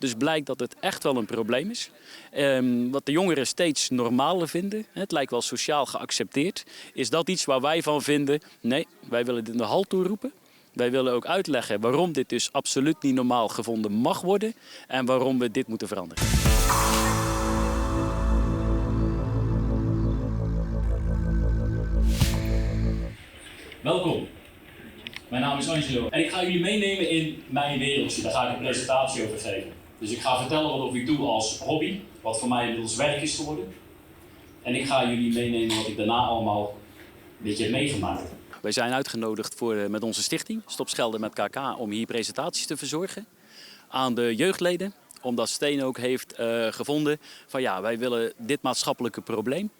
Dus blijkt dat het echt wel een probleem is. Wat de jongeren steeds normaler vinden, het lijkt wel sociaal geaccepteerd, is dat iets waar wij van vinden, nee, wij willen dit in de halt toeroepen. Wij willen ook uitleggen waarom dit dus absoluut niet normaal gevonden mag worden en waarom we dit moeten veranderen. Welkom, mijn naam is Angelo en ik ga jullie meenemen in mijn wereldje. Daar ga ik een presentatie over geven. Dus ik ga vertellen wat ik doe als hobby, wat voor mij inmiddels werk is geworden. En ik ga jullie meenemen wat ik daarna allemaal een beetje heb meegemaakt. Wij zijn uitgenodigd met onze stichting, Stop Schelden met KK, om hier presentaties te verzorgen aan de jeugdleden. Omdat Steen ook heeft gevonden van ja, wij willen dit maatschappelijke probleem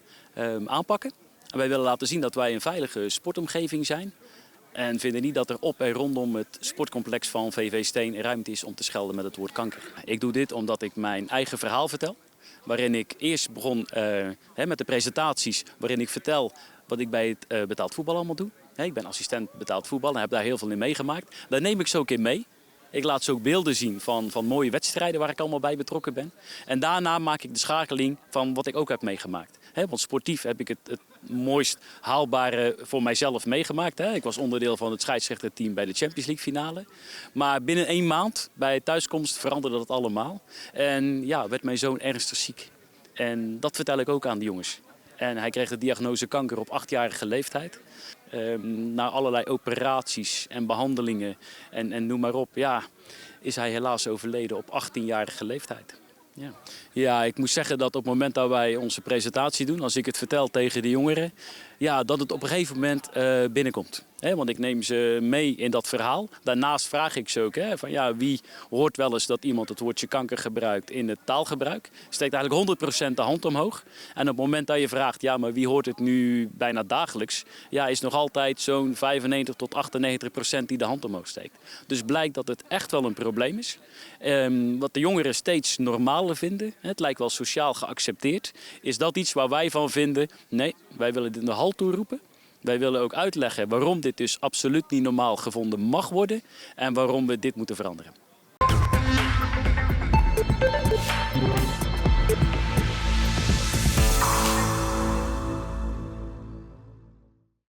aanpakken. En wij willen laten zien dat wij een veilige sportomgeving zijn. En vinden niet dat er op en rondom het sportcomplex van VV Steen ruimte is om te schelden met het woord kanker. Ik doe dit omdat ik mijn eigen verhaal vertel. Waarin ik eerst begon met de presentaties waarin ik vertel wat ik bij het betaald voetbal allemaal doe. Ik ben assistent betaald voetbal en heb daar heel veel in meegemaakt. Daar neem ik ze ook in mee. Ik laat ze ook beelden zien van mooie wedstrijden waar ik allemaal bij betrokken ben. En daarna maak ik de schakeling van wat ik ook heb meegemaakt. Want sportief heb ik het mooist haalbare voor mijzelf meegemaakt. Ik was onderdeel van het scheidsrechterteam bij de Champions League finale. Maar binnen 1 maand bij thuiskomst veranderde dat allemaal. En ja, werd mijn zoon ernstig ziek. En dat vertel ik ook aan de jongens. En hij kreeg de diagnose kanker op 8-jarige leeftijd. Na allerlei operaties en behandelingen en noem maar op, ja, is hij helaas overleden op 18-jarige leeftijd. Ja, ik moet zeggen dat op het moment dat wij onze presentatie doen, als ik het vertel tegen de jongeren, ja, dat het op een gegeven moment binnenkomt. Want ik neem ze mee in dat verhaal. Daarnaast vraag ik ze ook, van ja, wie hoort wel eens dat iemand het woordje kanker gebruikt in het taalgebruik. Steekt eigenlijk 100% de hand omhoog. En op het moment dat je vraagt, ja, maar wie hoort het nu bijna dagelijks, ja, is nog altijd zo'n 95 tot 98% die de hand omhoog steekt. Dus blijkt dat het echt wel een probleem is. Wat de jongeren steeds normaler vinden, het lijkt wel sociaal geaccepteerd, is dat iets waar wij van vinden, nee, wij willen dit in de halt toeroepen. Wij willen ook uitleggen waarom dit dus absoluut niet normaal gevonden mag worden en waarom we dit moeten veranderen.